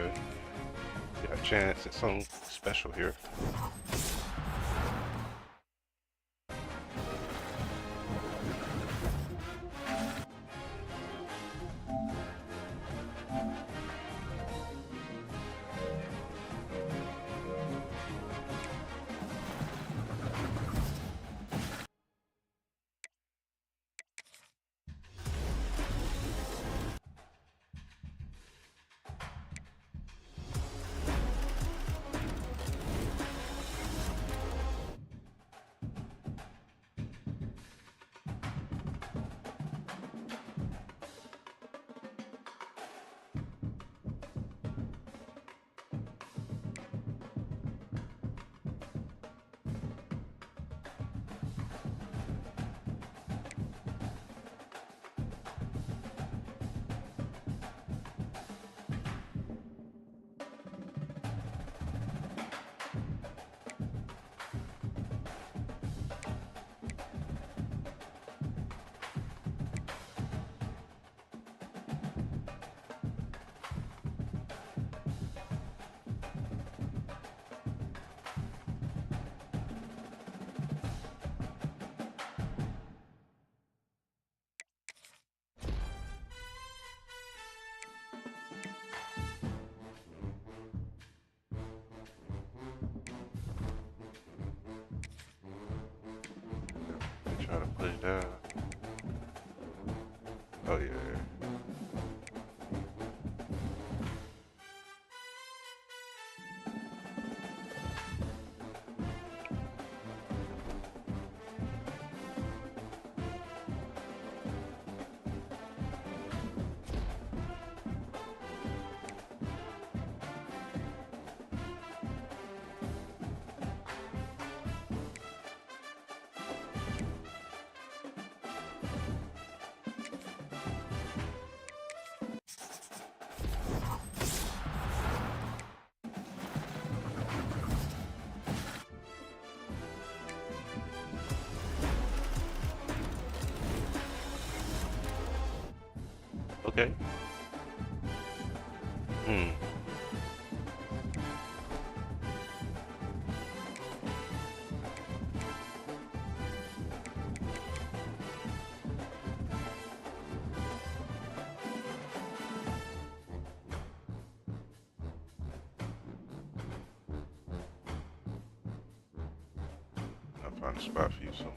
Okay. Got a chance at something special here. Try to put it down. Oh yeah. Okay. Hmm. I'll find a spot for you somewhere.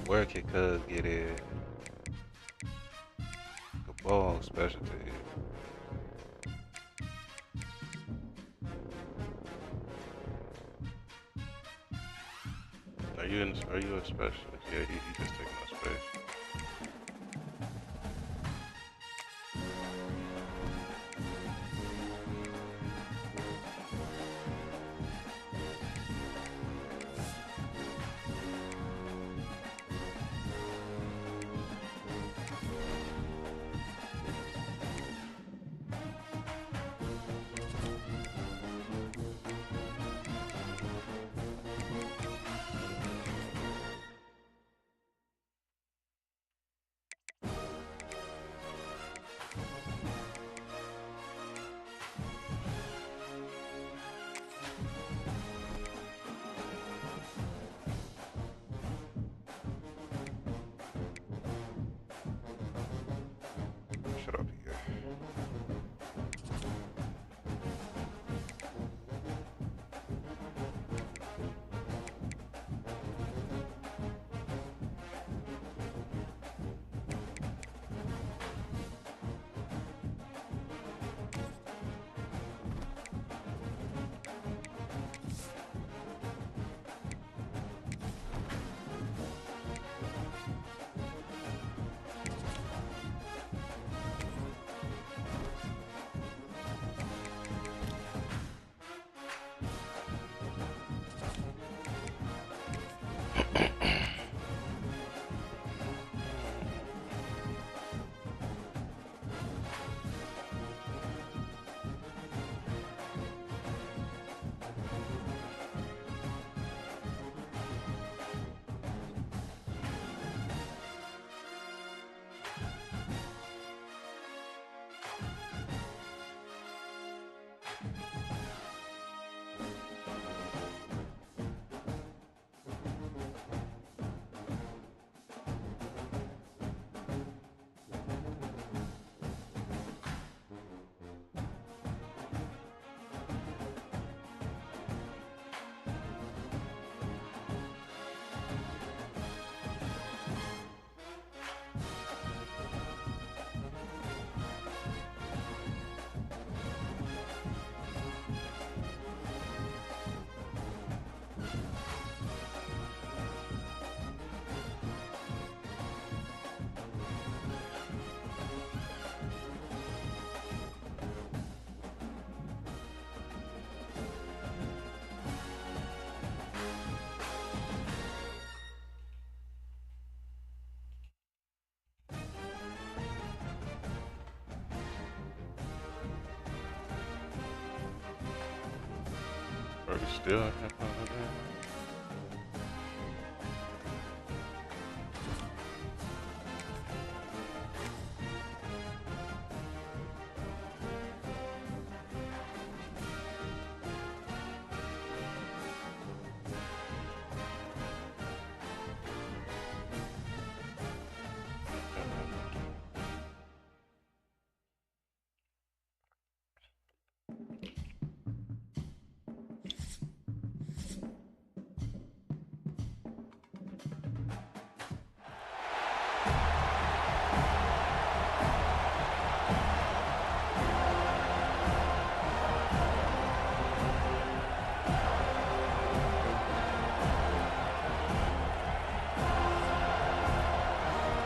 Where can Cuz get in? The ball specialty. Are you a specialist? Yeah, you just taking up space. Shut up, here. Are we still at half on that?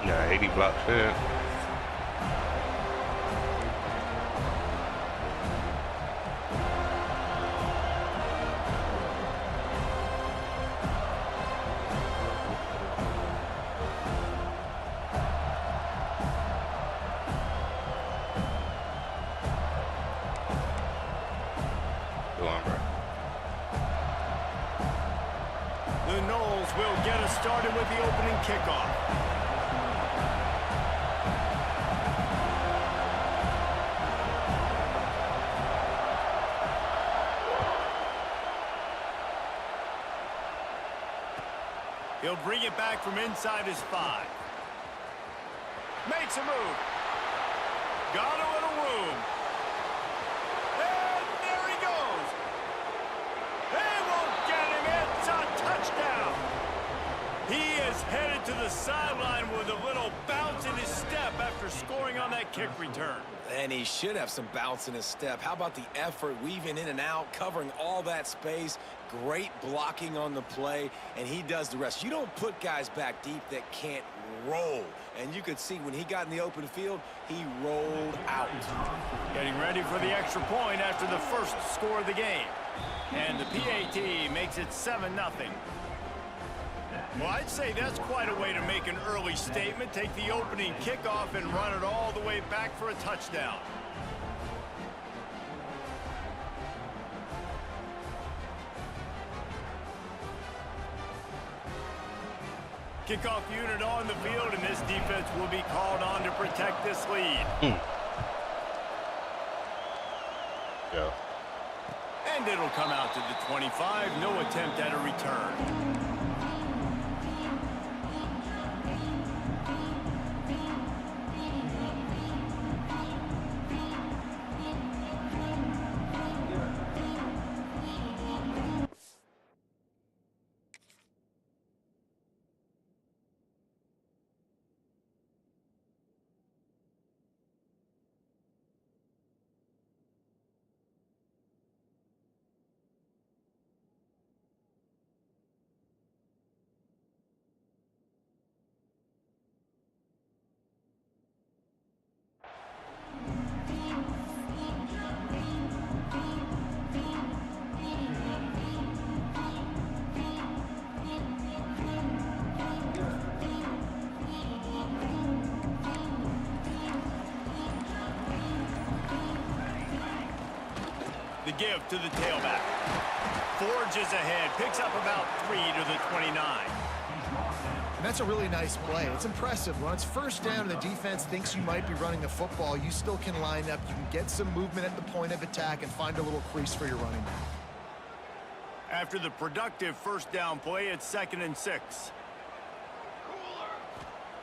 Yeah, 80 blocks in. The Noles will get us started with the opening kickoff. He'll bring it back from inside his 5. Makes a move. Got a little room. And there he goes. They won't get him. It's a touchdown. He is is headed to the sideline with a little bounce in his step after scoring on that kick return. And he should have some bounce in his step. How about the effort, weaving in and out, covering all that space, great blocking on the play, and he does the rest. You don't put guys back deep that can't roll. And you could see when he got in the open field, he rolled out. Getting ready for the extra point after the first score of the game. And the PAT makes it 7-0. Well, I'd say that's quite a way to make an early statement. Take the opening kickoff and run it all the way back for a touchdown. Kickoff unit on the field, and this defense will be called on to protect this lead. Yeah. And it'll come out to the 25. No attempt at a return. The give to the tailback. Forges ahead, picks up about 3 to the 29. And that's a really nice play. It's impressive. When it's first down and the defense thinks you might be running the football, you still can line up. You can get some movement at the point of attack and find a little crease for your running back. After the productive first down play, it's 2nd and 6.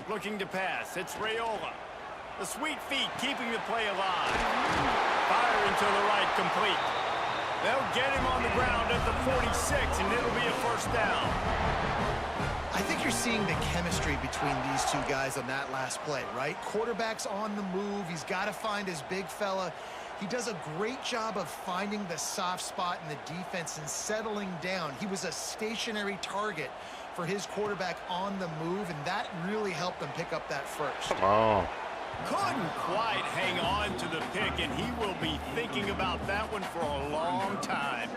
Looking to pass, it's Raiola. The sweet feet keeping the play alive. Firing to the right, complete. They'll get him on the ground at the 46, and it'll be a first down. I think you're seeing the chemistry between these two guys on that last play, right? Quarterback's on the move. He's got to find his big fella. He does a great job of finding the soft spot in the defense and settling down. He was a stationary target for his quarterback on the move, and that really helped them pick up that first. Come on. Couldn't quite hang on to the pick, and he will be thinking about that one for a long time.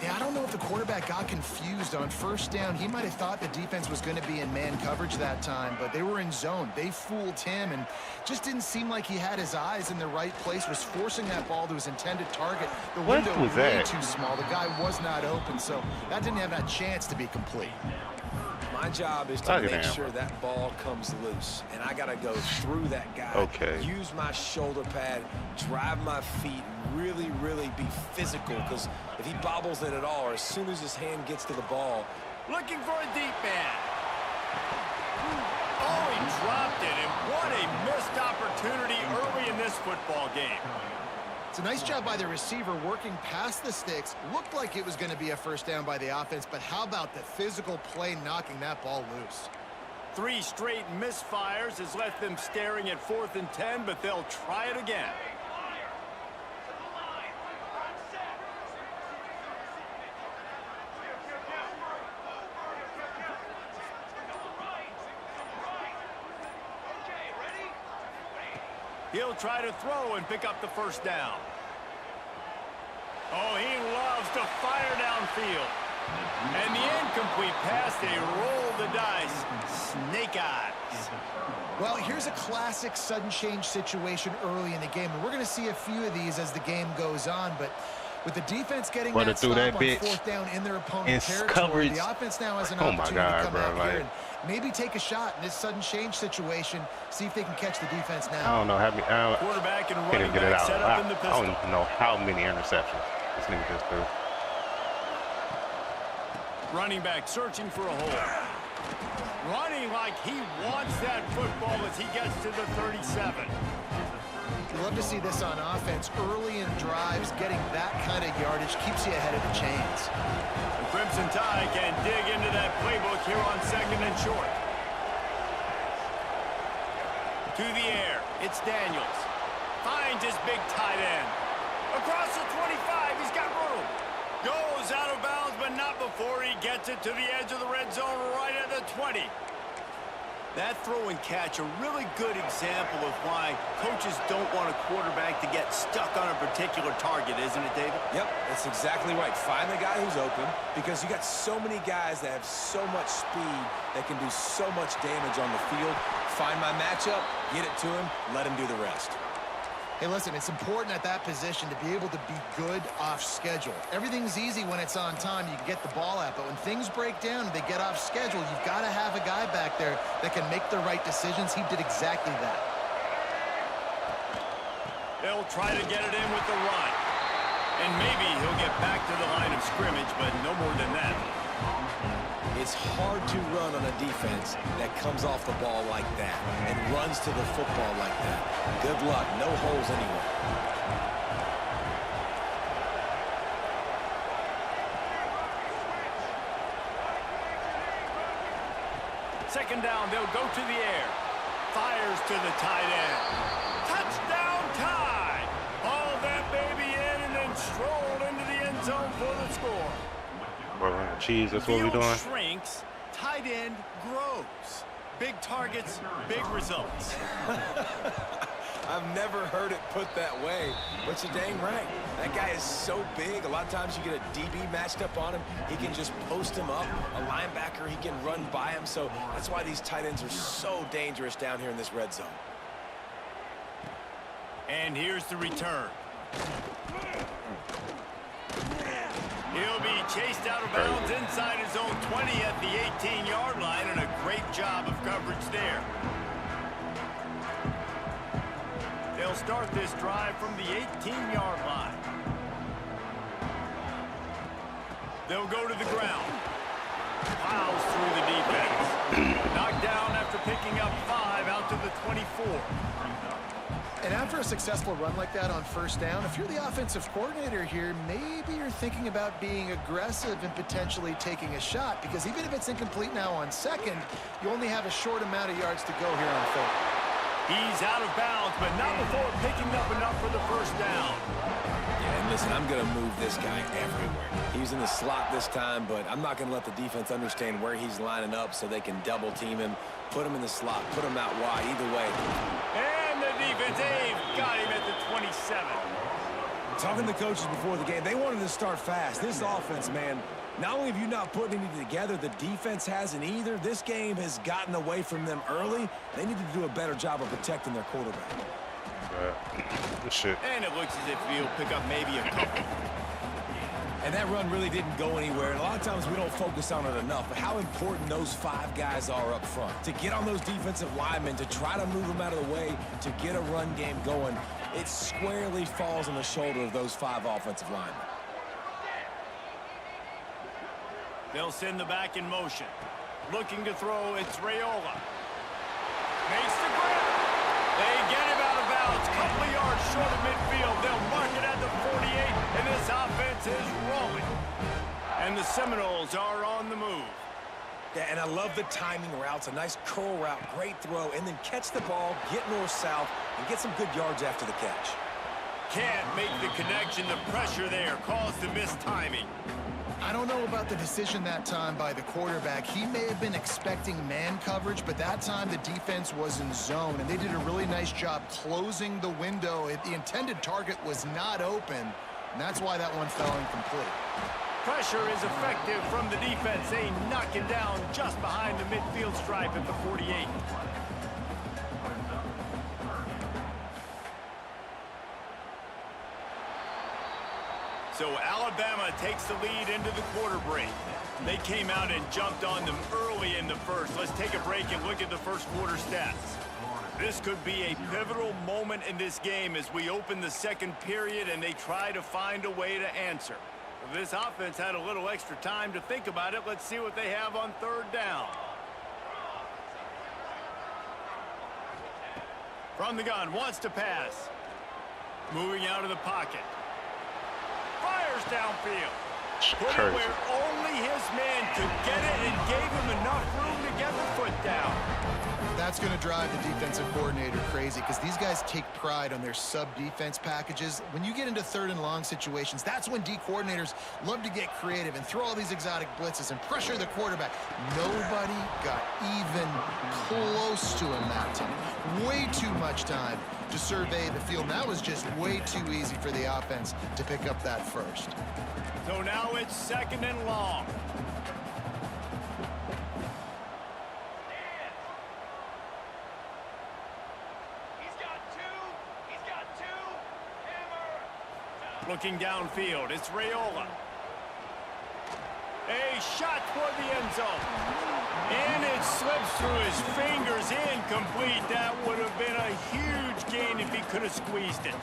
Yeah, I don't know if the quarterback got confused on first down. He might have thought the defense was going to be in man coverage that time, but they were in zone. They fooled him, and just didn't seem like he had his eyes in the right place, was forcing that ball to his intended target. The window was way too small. The guy was not open, so that didn't have that chance to be complete. My job is to make sure that ball comes loose, and I got to go through that guy. Okay. Use my shoulder pad, drive my feet, really, really be physical, because if he bobbles it at all, or as soon as his hand gets to the ball. Looking for a deep man. Oh, he dropped it, and what a missed opportunity early in this football game. It's a nice job by the receiver working past the sticks. Looked like it was going to be a first down by the offense, but how about the physical play knocking that ball loose? 3 straight misfires has left them staring at 4th and 10, but they'll try it again. He'll try to throw and pick up the first down. Oh, he loves to fire downfield. And the incomplete pass, they roll the dice. Snake eyes. Well, here's a classic sudden change situation early in the game. And we're going to see a few of these as the game goes on, but with the defense getting that stop on 4th down in their opponent's territory, the offense now has an opportunity to come out here and maybe take a shot in this sudden change situation, see if they can catch the defense now. I don't know how many. Quarterback and running back set up in the pistol. I don't even know how many interceptions this nigga just threw. Running back searching for a hole. Running like he wants that football as he gets to the 37. You love to see this on offense. Early in drives, getting that kind of yardage keeps you ahead of the chains. The Crimson Tide can dig into that playbook here on 2nd and short. To the air. It's Daniels. Finds his big tight end. Across the 25. He's got room. Goes out of bounds, but not before he gets it to the edge of the red zone right at the 20. That throw and catch, a really good example of why coaches don't want a quarterback to get stuck on a particular target, isn't it, David? Yep, that's exactly right. Find the guy who's open, because you got so many guys that have so much speed that can do so much damage on the field. Find my matchup, get it to him, let him do the rest. Hey, listen, it's important at that position to be able to be good off schedule. Everything's easy when it's on time. You can get the ball out. But when things break down and they get off schedule, you've got to have a guy back there that can make the right decisions. He did exactly that. They'll try to get it in with the run. And maybe he'll get back to the line of scrimmage, but no more than that. It's hard to run on a defense that comes off the ball like that and runs to the football like that. Good luck. No holes anywhere. Second down, they'll go to the air. Fires to the tight end. Touchdown tie! Hauled that baby in and then strolled into the end zone for the score. We're running cheese. That's what we're Field doing. shrinks, tight end grows. Big targets, big results. I've never heard it put that way, but you're dang right. That guy is so big. A lot of times you get a DB matched up on him. He can just post him up. A linebacker, he can run by him. So that's why these tight ends are so dangerous down here in this red zone. And here's the return. He'll be chased out of bounds inside his own 20 at the 18-yard line, and a great job of coverage there. They'll start this drive from the 18-yard line. They'll go to the ground. Plows through the defense. Knocked down after picking up 5 out to the 24. And after a successful run like that on first down, if you're the offensive coordinator here, maybe you're thinking about being aggressive and potentially taking a shot, because even if it's incomplete now on second, you only have a short amount of yards to go here on third. He's out of bounds, but not before picking up enough for the first down. Yeah, and listen, I'm going to move this guy everywhere. He's in the slot this time, but I'm not going to let the defense understand where he's lining up so they can double team him, put him in the slot, put him out wide, either way. And the defense, they've got him at the 27. Talking to the coaches before the game, they wanted to start fast. This offense, man, not only have you not put anything together, the defense hasn't either. This game has gotten away from them early. They need to do a better job of protecting their quarterback. Good shit. And it looks as if he'll pick up maybe a couple. And that run really didn't go anywhere. And a lot of times we don't focus on it enough, but how important those 5 guys are up front. To get on those defensive linemen, to try to move them out of the way, to get a run game going, it squarely falls on the shoulder of those 5 offensive linemen. They'll send the back in motion. Looking to throw, it's Raiola. Makes the grab. They get him out of bounds. Couple of yards short of midfield. They'll mark it at the 48, and this offense is rolling. And the Seminoles are on the move. Yeah, and I love the timing routes. A nice curl route, great throw, and then catch the ball, get north-south, and get some good yards after the catch. Can't make the connection. The pressure there caused the missed timing. I don't know about the decision that time by the quarterback. He may have been expecting man coverage, but that time the defense was in zone, and they did a really nice job closing the window. The intended target was not open, and that's why that one fell incomplete. Pressure is effective from the defense. They knock it down just behind the midfield stripe at the 48. So Alabama takes the lead into the quarter break. They came out and jumped on them early in the first. Let's take a break and look at the first quarter stats. This could be a pivotal moment in this game as we open the second period and they try to find a way to answer. Well, this offense had a little extra time to think about it. Let's see what they have on third down. From the gun, wants to pass. Moving out of the pocket. Fires downfield. Put it where only his man could get it and gave him enough room to get the foot down. that's going to drive the defensive coordinator crazy because these guys take pride on their sub-defense packages. When you get into 3rd and long situations, that's when D coordinators love to get creative and throw all these exotic blitzes and pressure the quarterback. Nobody got even close to him that time. Way too much time to survey the field. That was just way too easy for the offense to pick up that first. So now it's 2nd and long. Looking downfield, it's Raiola. A shot toward the end zone. And it slips through his fingers, incomplete. That would have been a huge gain if he could have squeezed it.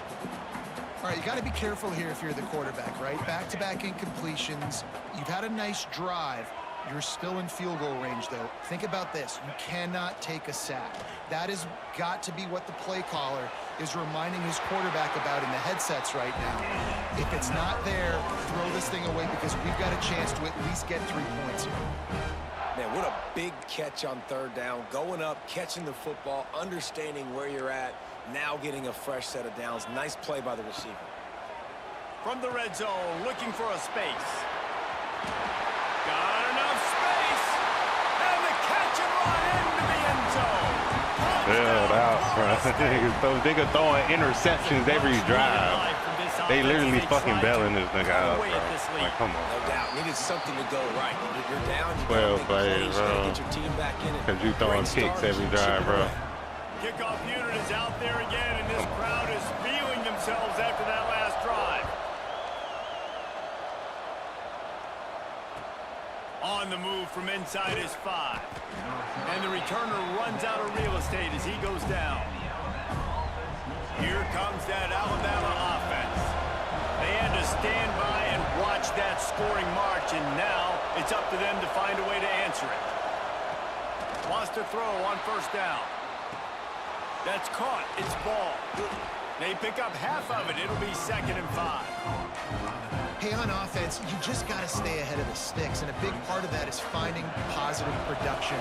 All right, you got to be careful here if you're the quarterback, right? Back-to-back incompletions. You've had a nice drive. You're still in field goal range, though. Think about this. You cannot take a sack. That has got to be what the play caller is reminding his quarterback about in the headsets right now. If it's not there, throw this thing away because we've got a chance to at least get 3 points here. Man, what a big catch on 3rd down. Going up, catching the football, understanding where you're at, now getting a fresh set of downs. Nice play by the receiver. From the red zone, looking for a space. Got enough space. And the catch and run into the end zone. Bailed out, bro. Those niggas throwing interceptions every drive. They literally fucking bailing this nigga out, bro. Like, come on. No doubt. Needed something to go right. You're down. You 12 plays, bro. Get your team back in it. Because you throwing kicks every drive, bro. Kickoff unit is out there again, and this crowd is feeling themselves after that last drive. On the move from inside his 5. And the returner runs out of real estate as he goes down. Here comes that Alabama offense. They had to stand by and watch that scoring march, and now it's up to them to find a way to answer it. Wants to throw on 1st down. That's caught. It's ball. They pick up half of it. It'll be 2nd and 5. Hey, on offense, you just got to stay ahead of the sticks, and a big part of that is finding positive production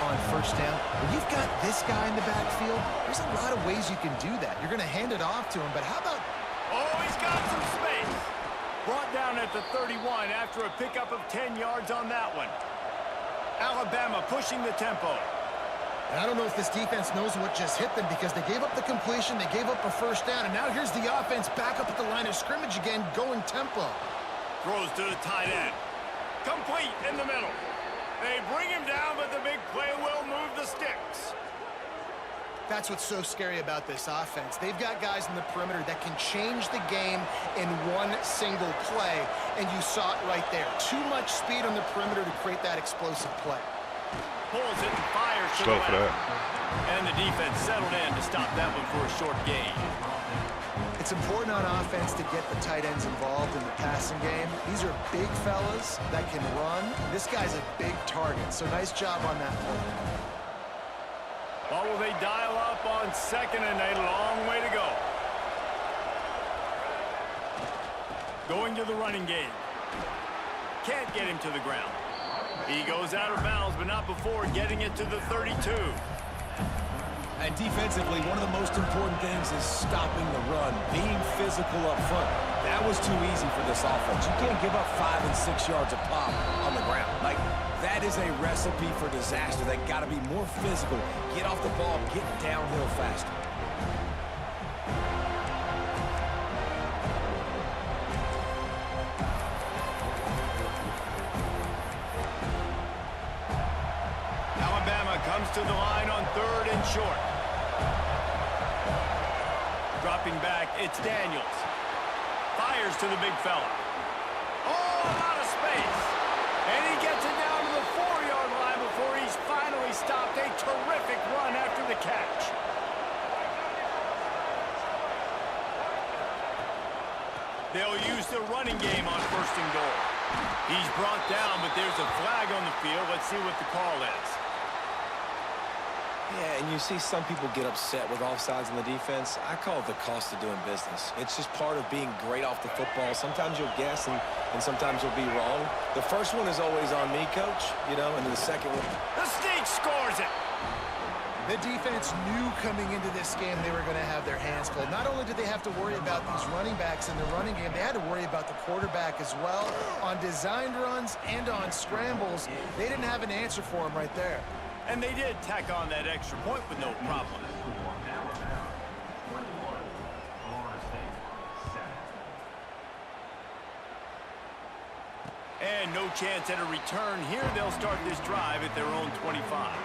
on 1st down. When you've got this guy in the backfield, there's a lot of ways you can do that. You're going to hand it off to him, but how about... Oh, he's got some space. Brought down at the 31 after a pickup of 10 yards on that one. Alabama pushing the tempo. And I don't know if this defense knows what just hit them because they gave up the completion, they gave up a 1st down, and now here's the offense back up at the line of scrimmage again, going tempo. Throws to the tight end. Complete in the middle. They bring him down, but the big play will move the sticks. That's what's so scary about this offense. They've got guys in the perimeter that can change the game in one single play, and you saw it right there. Too much speed on the perimeter to create that explosive play. Pulls it and fires to the left. And the defense settled in to stop that one for a short gain. It's important on offense to get the tight ends involved in the passing game. These are big fellas that can run. This guy's a big target, so nice job on that play. Well, will they dial up on 2nd and a long way to go? Going to the running game. Can't get him to the ground. He goes out of bounds, but not before getting it to the 32. And defensively, one of the most important things is stopping the run, being physical up front. That was too easy for this offense. You can't give up 5 and 6 yards a pop on the ground. Like, that is a recipe for disaster. They got to be more physical, get off the ball, get downhill faster. Comes to the line on 3rd and short. Dropping back, it's Daniels. Fires to the big fella. Oh, a lot of space. And he gets it down to the 4-yard line before he's finally stopped. A terrific run after the catch. They'll use the running game on 1st and goal. He's brought down, but there's a flag on the field. Let's see what the call is. Yeah, and you see some people get upset with offsides in the defense. I call it the cost of doing business. It's just part of being great off the football. Sometimes you'll guess, and sometimes you'll be wrong. The first one is always on me, Coach, you know, and then the second one. The Sneak scores it. The defense knew coming into this game they were going to have their hands full. Not only did they have to worry about these running backs in the running game, they had to worry about the quarterback as well. On designed runs and on scrambles, they didn't have an answer for him right there. And they did tack on that extra point with no problem. And no chance at a return here. They'll start this drive at their own 25.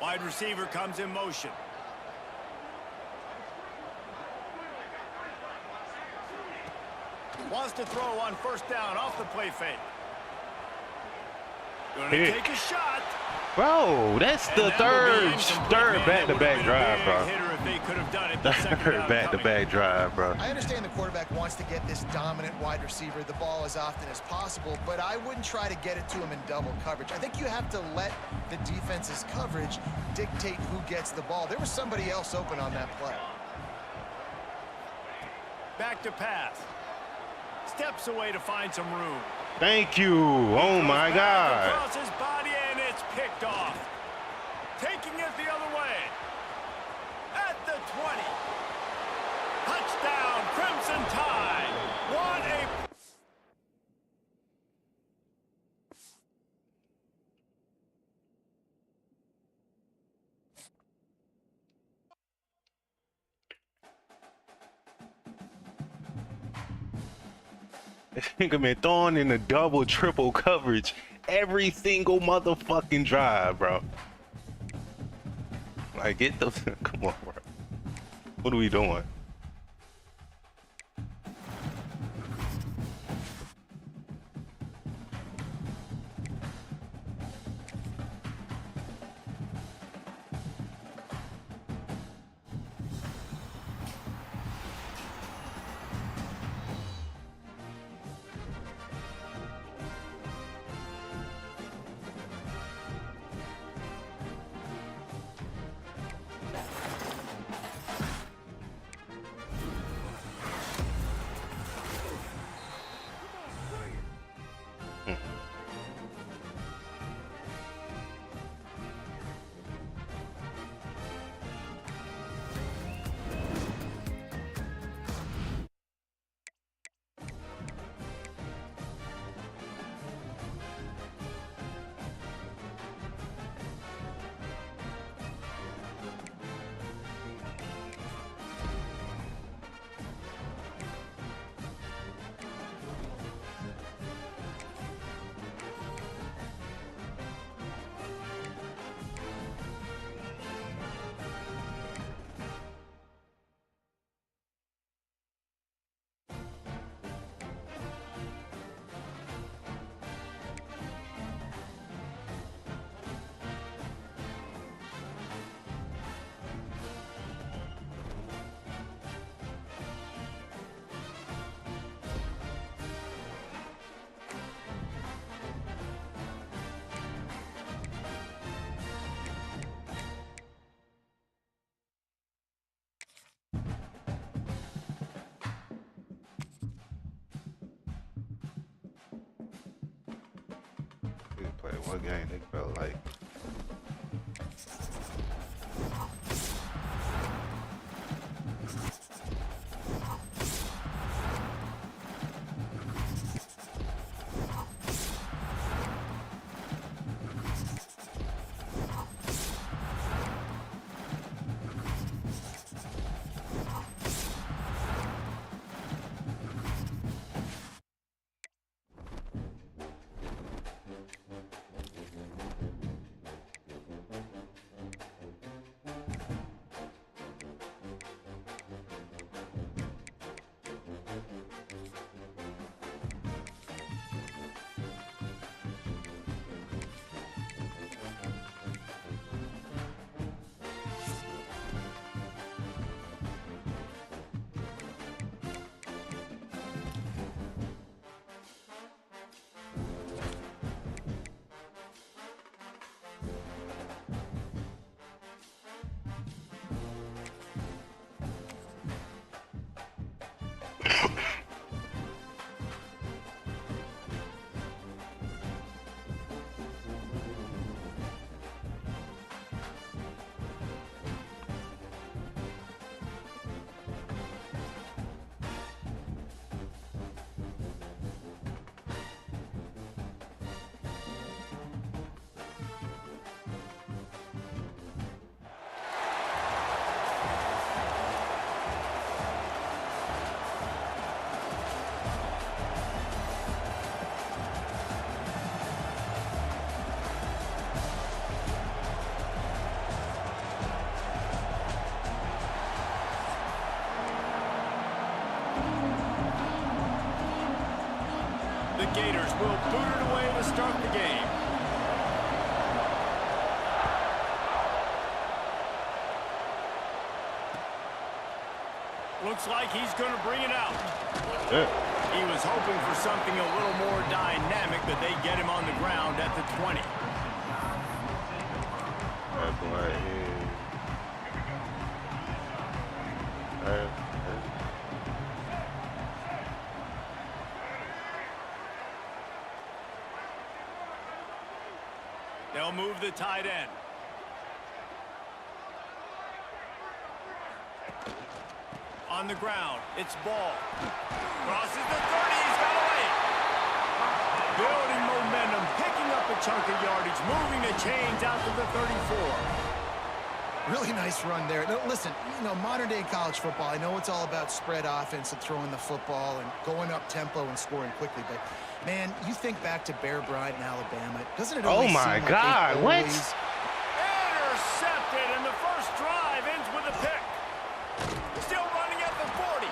Wide receiver comes in motion. Wants to throw on first down off the play fake. Gonna take a shot. Bro, that's the third back-to-back drive, bro. Third back-to-back drive, bro. I understand the quarterback wants to get this dominant wide receiver the ball as often as possible, but I wouldn't try to get it to him in double coverage. I think you have to let the defense's coverage dictate who gets the ball. There was somebody else open on that play. Back to pass. Steps away to find some room. Thank you. Oh my God. Across his body, and it's picked off. Taking it the other way. At the 20. Touchdown, Crimson Tide. What a... This nigga been throwing in the double, triple coverage every single motherfucking drive, bro. Like, get those. Come on, bro. What are we doing? Play one game, they felt like. The Gators will boot it away to start the game. Looks like he's going to bring it out. Yeah. He was hoping for something a little more dynamic, but they get him on the ground at the 20. That boy is... They'll move the tight end. On the ground, it's Ball. Crosses the 30, he's got away. Building momentum, picking up a chunk of yardage, moving the chains out to the 34. Really nice run there. No, listen, you know, modern-day college football, I know it's all about spread offense and throwing the football and going up tempo and scoring quickly, but, man, you think back to Bear Bryant in Alabama. Doesn't it always Oh, my seem like God, they what? Intercepted, and the first drive ends with a pick. Still running at the 40,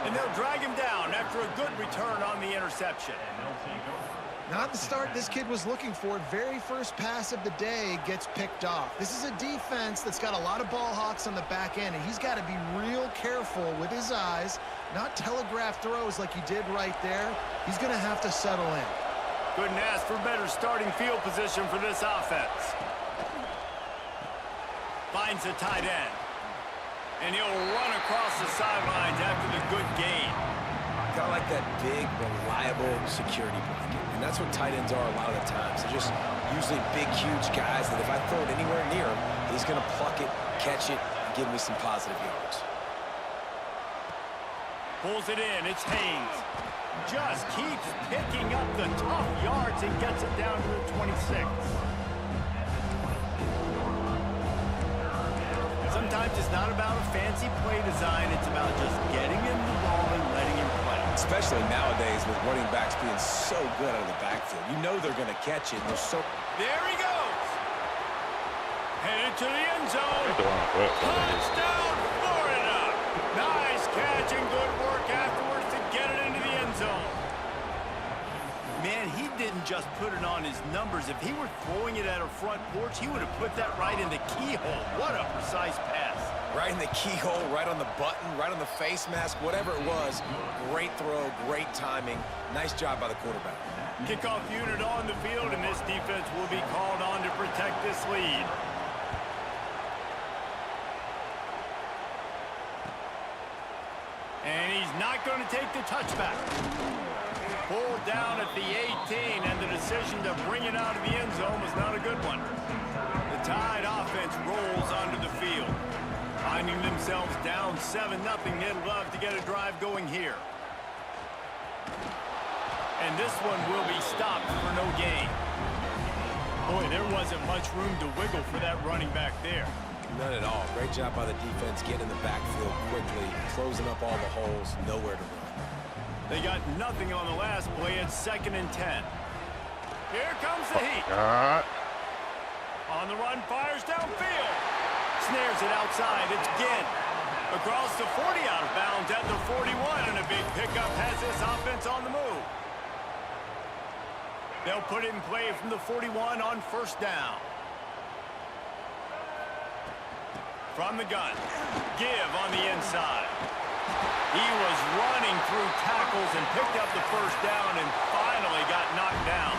and they'll drag him down after a good return on the interception. Not the start this kid was looking for. Very first pass of the day gets picked off. This is a defense that's got a lot of ball hawks on the back end, and he's got to be real careful with his eyes, not telegraph throws like he did right there. He's going to have to settle in. Couldn't ask for better starting field position for this offense. Finds the tight end. And he'll run across the sidelines after the good gain. Kind of like that big, reliable security blanket. And that's what tight ends are a lot of the times. They're just usually big, huge guys that if I throw it anywhere near him, he's going to pluck it, catch it, and give me some positive yards. Pulls it in. It's Haynes. Just keeps picking up the tough yards and gets it down to the 26. Sometimes it's not about a fancy play design. It's about just getting him the ball and letting him play. Especially nowadays with running backs being so good out of the backfield. You know they're going to catch it. They're so... There he goes. Headed to the end zone. Touchdown, Florida. Nice catch and good work afterwards to get it into the end zone. Man, he didn't just put it on his numbers. If he were throwing it at a front porch, he would have put that right in the keyhole. What a precise pass. Right in the keyhole, right on the button, right on the face mask, whatever it was. Great throw, great timing. Nice job by the quarterback. Kickoff unit on the field, and this defense will be called on to protect this lead. And he's not going to take the touchback. Pulled down at the 18, and the decision to bring it out of the end zone was not a good one. The Tide offense rolls onto the field. Finding themselves down 7-0, they'd love to get a drive going here. And this one will be stopped for no gain. Boy, there wasn't much room to wiggle for that running back there. None at all. Great job by the defense getting in the backfield quickly, closing up all the holes, nowhere to run. They got nothing on the last play. It's 2nd and 10. Here comes the heat. On the run, fires downfield. Snares it outside. It's Ginn. Across the 40, out of bounds at the 41, and a big pickup has this offense on the move. They'll put it in play from the 41 on 1st down. From the gun, Give on the inside. He was running through tackles and picked up the 1st down and finally got knocked down.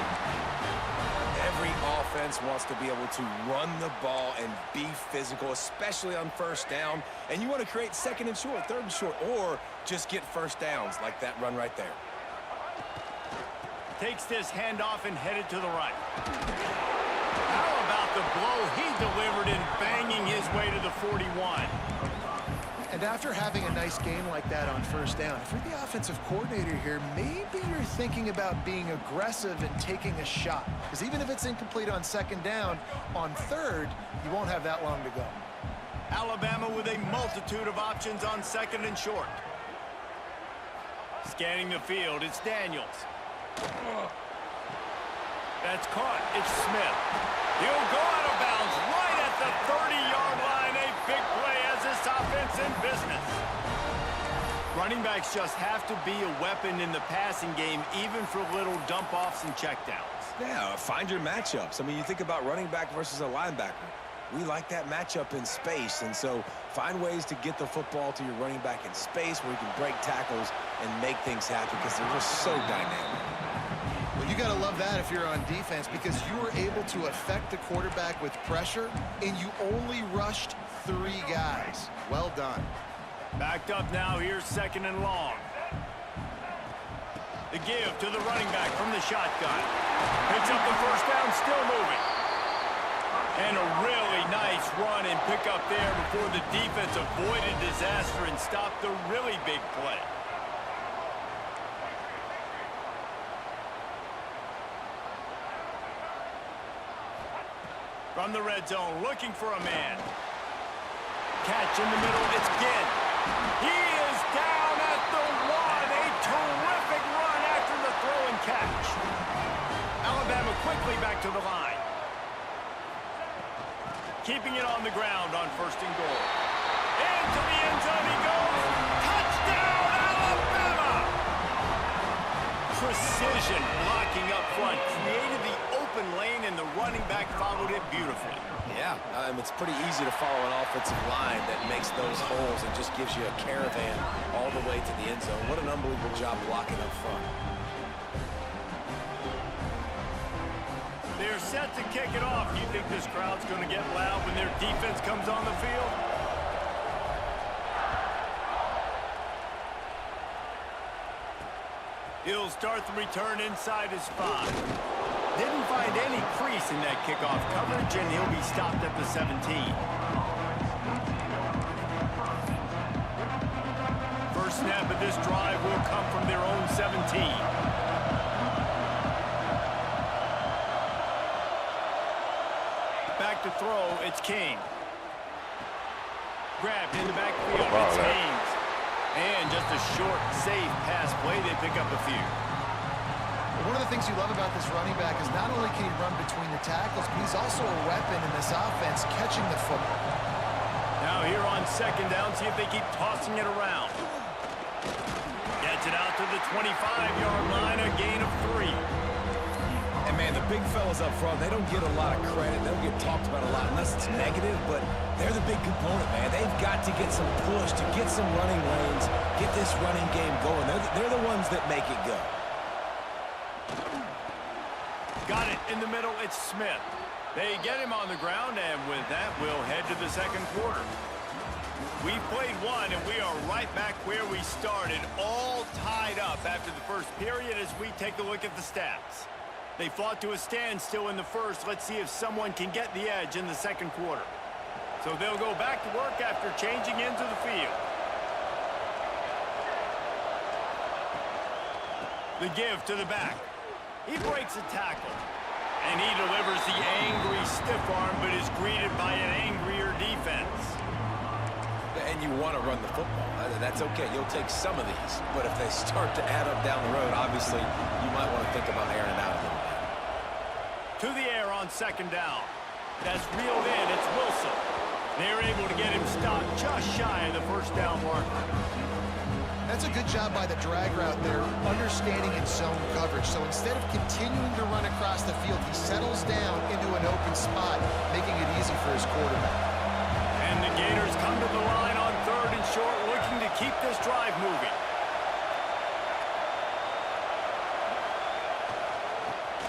Every offense wants to be able to run the ball and be physical, especially on 1st down. And you want to create 2nd and short, 3rd and short, or just get 1st downs like that run right there. Takes this handoff and headed to the right. How about the blow he delivered in banging his way to the 41? And after having a nice game like that on 1st down, if you're the offensive coordinator here, maybe you're thinking about being aggressive and taking a shot. Because even if it's incomplete on 2nd down, on 3rd, you won't have that long to go. Alabama with a multitude of options on 2nd and short. Scanning the field, it's Daniels. That's caught. It's Smith. He'll go out of bounds right at the 30-yard line. A big play as this offense in business. Running backs just have to be a weapon in the passing game, even for little dump-offs and checkdowns. Yeah, find your matchups. I mean, you think about running back versus a linebacker. We like that matchup in space, and so find ways to get the football to your running back in space where you can break tackles and make things happen because they're just so dynamic. Well, you got to love that if you're on defense because you were able to affect the quarterback with pressure, and you only rushed 3 guys. Well done. Backed up now, here's 2nd and long. The give to the running back from the shotgun. Picks up the first down, still moving. And a really nice run and pick up there before the defense avoided disaster and stopped the really big play. From the red zone, looking for a man. Catch in the middle, it's Ginn. He is down at the 1. A terrific run after the throw and catch. Alabama quickly back to the line. Keeping it on the ground on 1st and goal. Into the end zone he goes. Touchdown, Alabama! Precision blocking up front. Created the open lane, and the running back followed it beautifully. Yeah, it's pretty easy to follow an offensive line that makes those holes and just gives you a caravan all the way to the end zone. What an unbelievable job blocking up front. They're set to kick it off. You think this crowd's going to get loud when their defense comes on the field? He'll start the return inside his 5. Didn't find any crease in that kickoff coverage, and he'll be stopped at the 17. First snap of this drive will come from their own 17. Back to throw, it's King. Grabbed in the backfield, it's Haynes. And just a short, safe pass play, they pick up a few. One of the things you love about this running back is not only can he run between the tackles, but he's also a weapon in this offense catching the football. Now here on 2nd down, see if they keep tossing it around. Gets it out to the 25-yard line, a gain of 3. And, man, the big fellas up front, they don't get a lot of credit. They don't get talked about a lot unless it's negative, but they're the big component, man. They've got to get some push, to get some running lanes, get this running game going. They're the ones that make it go. Got it in the middle, it's Smith. They get him on the ground, and with that, we'll head to the 2nd quarter. We've played 1, and we are right back where we started, all tied up after the first period as we take a look at the stats. They fought to a standstill in the first. Let's see if someone can get the edge in the 2nd quarter. So they'll go back to work after changing into the field. The give to the back. He breaks a tackle. And he delivers the angry stiff arm, but is greeted by an angrier defense. And you want to run the football. That's okay. You'll take some of these. But if they start to add up down the road, obviously, you might want to think about airing it out a little bit. To the air on 2nd down. That's reeled in. It's Wilson. They're able to get him stopped just shy of the 1st down marker. That's a good job by the drag route there, understanding its zone coverage. So instead of continuing to run across the field, he settles down into an open spot, making it easy for his quarterback. And the Gators come to the line on 3rd and short, looking to keep this drive moving.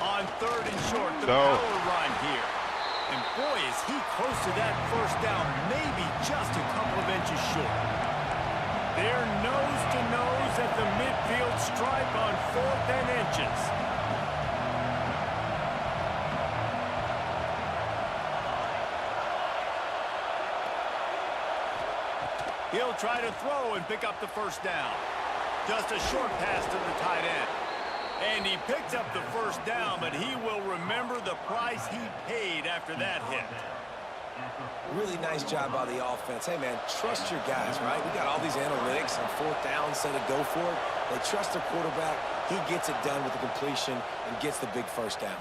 On 3rd and short, the power run here. And boy, is he close to that 1st down, maybe just a couple of inches short. They're nose to nose at the midfield stripe on 4th and inches. He'll try to throw and pick up the 1st down. Just a short pass to the tight end. And he picked up the 1st down, but he will remember the price he paid after that hit. Really nice job by the offense. Hey, man, trust your guys, right? We got all these analytics on 4th down, say to go for it. They trust their quarterback. He gets it done with the completion and gets the big 1st down.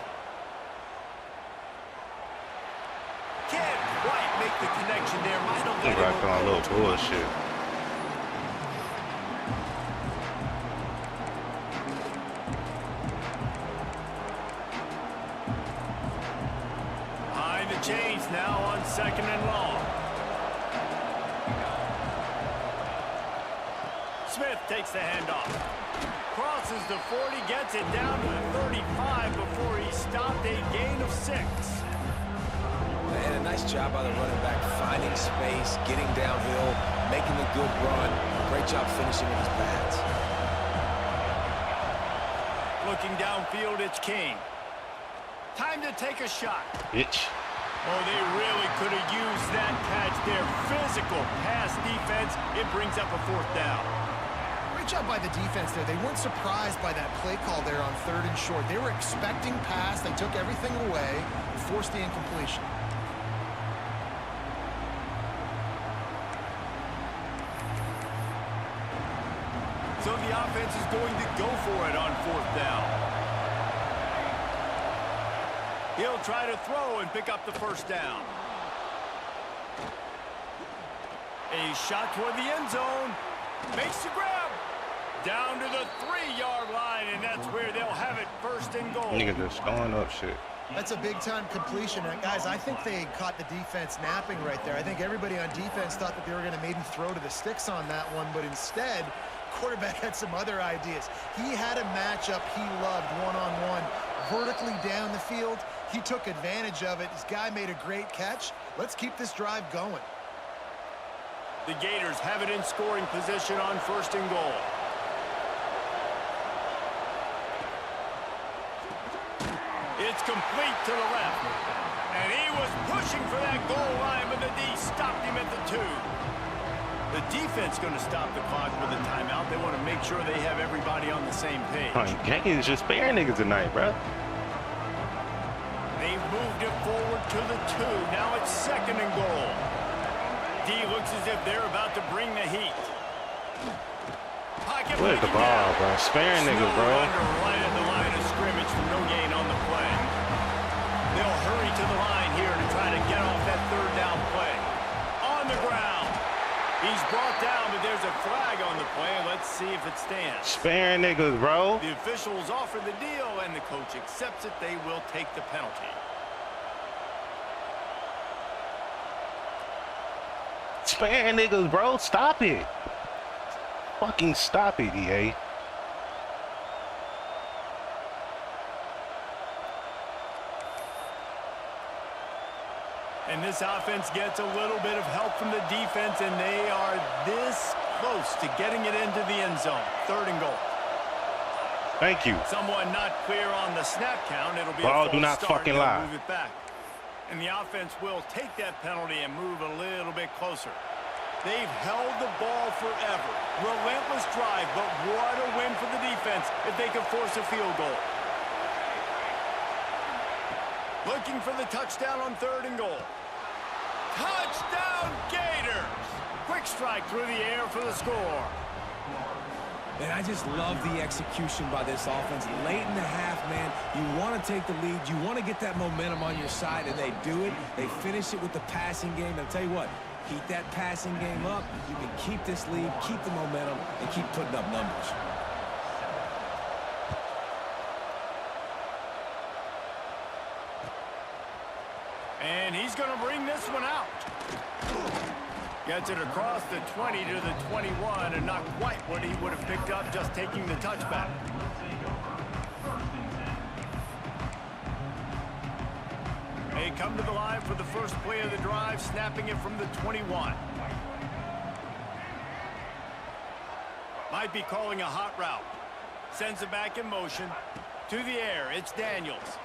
Can't quite make the connection there. Might have Like on a little bullshit. change now on 2nd and long. Smith takes the handoff. Crosses the 40, gets it down to the 35 before he stopped, a gain of 6. And a nice job by the running back, finding space, getting downhill, making a good run. Great job finishing with his pads. Looking downfield, it's King. Time to take a shot. Bitch. Oh, they really could have used that catch there. Physical pass defense. It brings up a 4th down. Great job by the defense there. They weren't surprised by that play call there on 3rd and short. They were expecting pass. They took everything away and forced the incompletion. So the offense is going to go for it on 4th down. He'll try to throw and pick up the 1st down. A shot toward the end zone. Makes the grab. Down to the 3-yard line, and that's where they'll have it, 1st and goal. Nigga just throwing up shit. That's a big-time completion. And guys, I think they caught the defense napping right there. I think everybody on defense thought that they were going to maybe throw to the sticks on that one, but instead, quarterback had some other ideas. He had a matchup he loved, one-on-one, vertically down the field. He took advantage of it. This guy made a great catch. Let's keep this drive going. The Gators have it in scoring position on 1st and goal. It's complete to the left. And he was pushing for that goal line, but the D stopped him at the 2. The defense going to stop the clock with a timeout. They want to make sure they have everybody on the same page. Jenkins just sparing niggas tonight, bro. They've moved it forward to the 2. Now it's 2nd and goal. D looks as if they're about to bring the heat. Pocket. Where's the ball, bro? Sparing niggas, bro. Right at the line of scrimmage for no gain on the play. They'll hurry to the line here to try to get off that 3rd down play. On the ground. He's brought down, but there's a flag on the play. Let's see if it stands. Sparing niggas, bro. The officials offer the deal, and the coach accepts it. They will take the penalty. Sparing niggas, bro. Stop it. Fucking stop it, EA. And this offense gets a little bit of help from the defense, and they are this close to getting it into the end zone. 3rd and goal. Thank you. Someone not clear on the snap count. It'll be Ball a do not start. fucking lie. Move it back. And the offense will take that penalty and move a little bit closer. They've held the ball forever. Relentless drive, but what a win for the defense if they can force a field goal. Looking for the touchdown on 3rd and goal. Touchdown Gators! Quick strike through the air for the score. And I just love the execution by this offense. Late in the half, man, you want to take the lead. You want to get that momentum on your side, and they do it. They finish it with the passing game. I'll tell you what, keep that passing game up. You can keep this lead, keep the momentum, and keep putting up numbers. And he's going to bring this one out. Gets it across the 20 to the 21, and not quite what he would have picked up just taking the touchback. They come to the line for the first play of the drive, snapping it from the 21. Might be calling a hot route. Sends it back in motion. To the air, it's Daniels.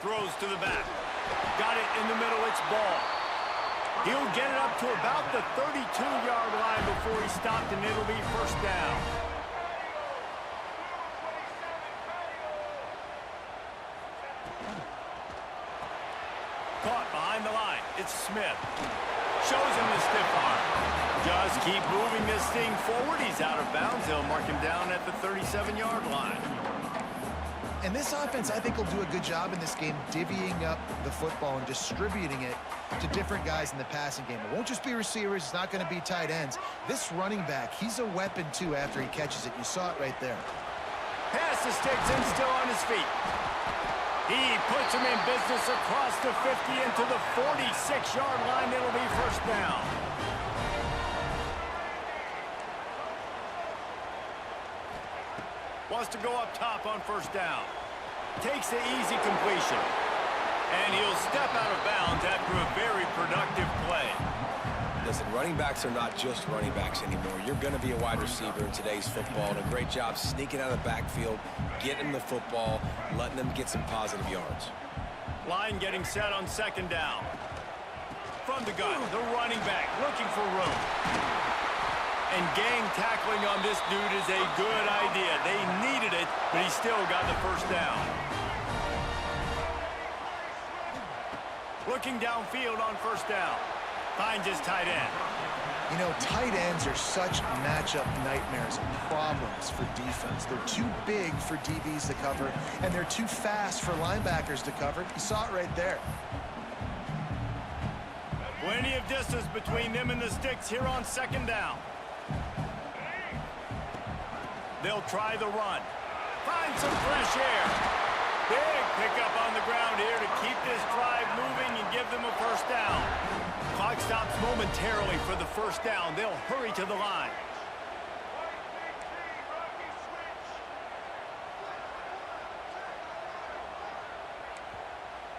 Throws to the back. Got it in the middle, it's Ball. He'll get it up to about the 32-yard line before he stopped, and it'll be 1st down. Caught behind the line. It's Smith. Shows him the stiff arm. Just keep moving this thing forward. He's out of bounds. They'll mark him down at the 37-yard line. And this offense, I think, will do a good job in this game divvying up the football and distributing it to different guys in the passing game. It won't just be receivers. It's not going to be tight ends. This running back, he's a weapon, too, after he catches it. You saw it right there. Pass to Sticks and still on his feet. He puts him in business across the 50 into the 46-yard line. It'll be first down. Wants to go up top on first down. Takes the easy completion. And he'll step out of bounds after a very productive play. Listen, running backs are not just running backs anymore. You're going to be a wide receiver in today's football. And a great job sneaking out of the backfield, getting the football, letting them get some positive yards. Line getting set on second down. From the gun, the running back looking for room. And gang tackling on this dude is a good idea. They needed it, but he still got the first down. Looking downfield on first down. Finds his tight end. You know, tight ends are such matchup nightmares and problems for defense. They're too big for DBs to cover, and they're too fast for linebackers to cover. You saw it right there. Plenty of distance between them and the sticks here on second down. They'll try the run. Find some fresh air. Big pickup on the ground here to keep this drive moving and give them a first down. Clock stops momentarily for the first down. They'll hurry to the line.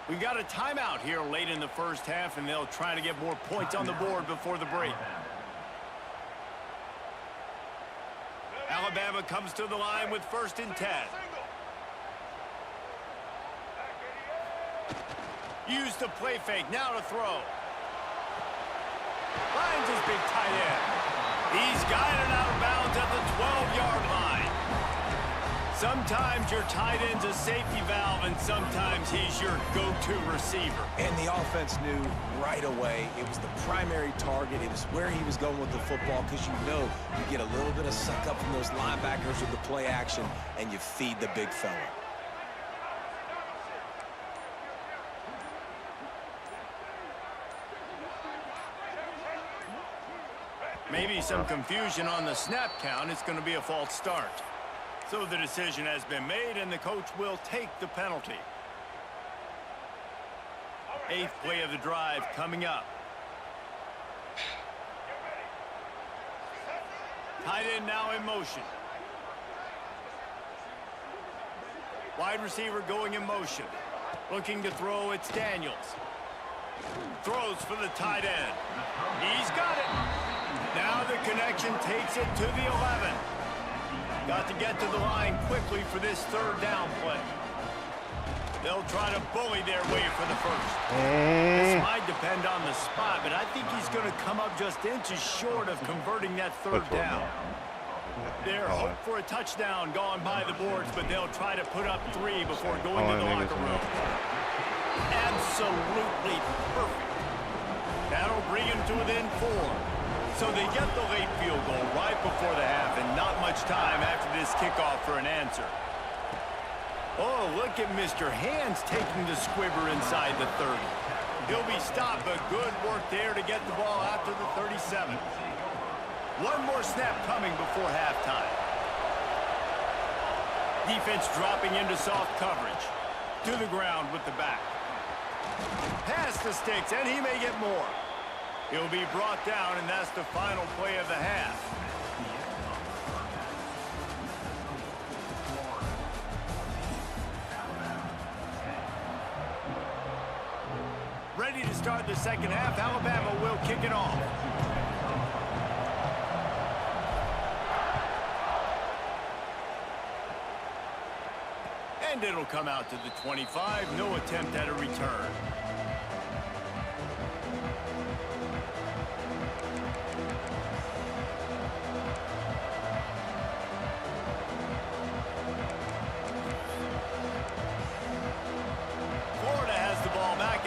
We've got a timeout here late in the first half, and they'll try to get more points on the board before the break. Alabama comes to the line with 1st and 10. Use the play fake, now to throw. Finds his big tight end. He's guided out of bounds at the 12-yard line. Sometimes your tight end's a safety valve, and sometimes he's your go-to receiver. And the offense knew right away it was the primary target. It was where he was going with the football, because you know you get a little bit of suck up from those linebackers with the play action, and you feed the big fella. Maybe some confusion on the snap count. It's going to be a false start. So the decision has been made, and the coach will take the penalty. 8th play of the drive coming up. Tight end now in motion. Wide receiver going in motion. Looking to throw, it's Daniels. Throws for the tight end. He's got it. Now the connection takes it to the 11. Got to get to the line quickly for this 3rd down play. They'll try to bully their way for the first. This might depend on the spot, but I think he's going to come up just inches short of converting that 3rd down. Their hope for a touchdown gone by the boards, but they'll try to put up 3 before going to the locker room. Absolutely perfect. That'll bring him to within 4. So they get the late field goal right before the half, and not much time after this kickoff for an answer. Oh, look at Mr. Hands taking the squibber inside the 30. He'll be stopped, but good work there to get the ball out to the 37. One more snap coming before halftime. Defense dropping into soft coverage. To the ground with the back. Past the sticks, and he may get more. He'll be brought down, and that's the final play of the half. Ready to start the second half. Alabama will kick it off. And it'll come out to the 25. No attempt at a return.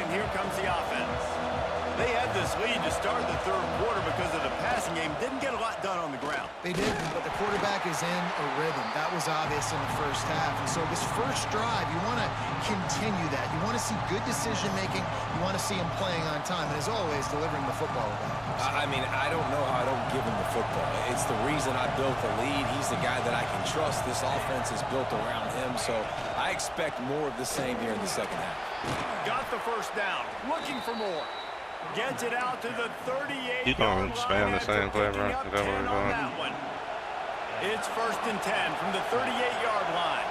Here comes the offense. They had this lead to start the third quarter because of the passing game. Didn't get a lot done on the ground. They didn't, but the quarterback is in a rhythm. That was obvious in the first half. And so this first drive, you want to continue that. You want to see good decision-making. You want to see him playing on time. And as always, delivering the football. I mean, I don't know how I don't give him the football. It's the reason I built the lead. He's the guy that I can trust. This offense is built around him. So I expect more of the same here in the second half. Got the first down. Looking for more. Gets it out to the 38. You gonna spam the same play, bro? Is that what we're doing? It's 1st and 10 from the 38-yard line.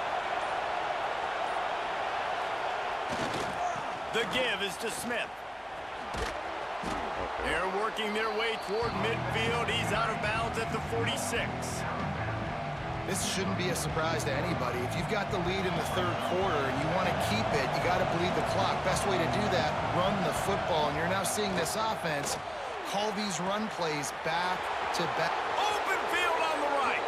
The give is to Smith. They're working their way toward midfield. He's out of bounds at the 46. This shouldn't be a surprise to anybody. If you've got the lead in the third quarter and you want to keep it, you got to bleed the clock. Best way to do that, run the football. And you're now seeing this offense call these run plays back to back. Open field on the right.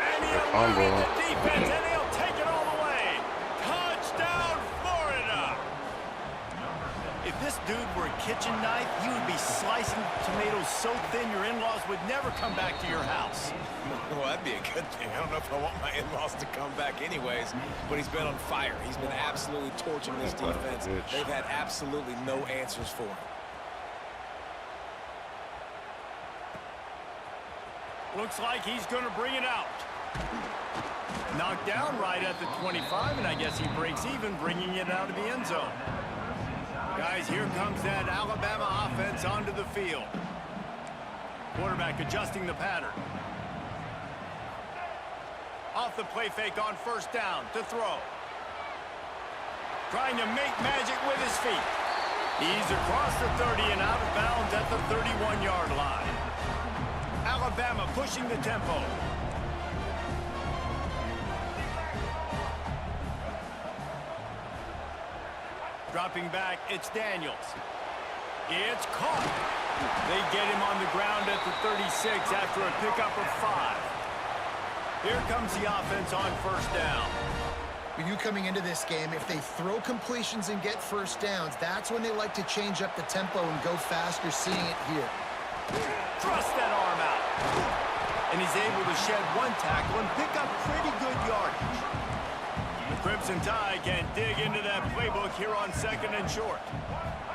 And he'll lead the defense, and he'll take it all the way. Touchdown, Florida. If this dude were a kitchen knife, he would be slicing tomatoes so thin your in-laws would never come back to your house. Well, that'd be a good thing. I don't know if I want my in-laws to come back anyways, but he's been on fire. He's been absolutely torching this defense. They've had absolutely no answers for him. Looks like he's going to bring it out. Knocked down right at the 25, and I guess he breaks even, bringing it out of the end zone. Guys, here comes that Alabama offense onto the field. Quarterback adjusting the pattern. Off the play fake on first down to throw. Trying to make magic with his feet. He's across the 30 and out of bounds at the 31-yard line. Alabama pushing the tempo. Dropping back, it's Daniels. It's caught. They get him on the ground at the 36 after a pickup of 5. Here comes the offense on first down. When you coming into this game, if they throw completions and get first downs, that's when they like to change up the tempo and go fast. You're seeing it here. Thrust that arm out. And he's able to shed one tackle and pick up pretty good yardage. The Crimson Tide can dig into that playbook here on 2nd and short.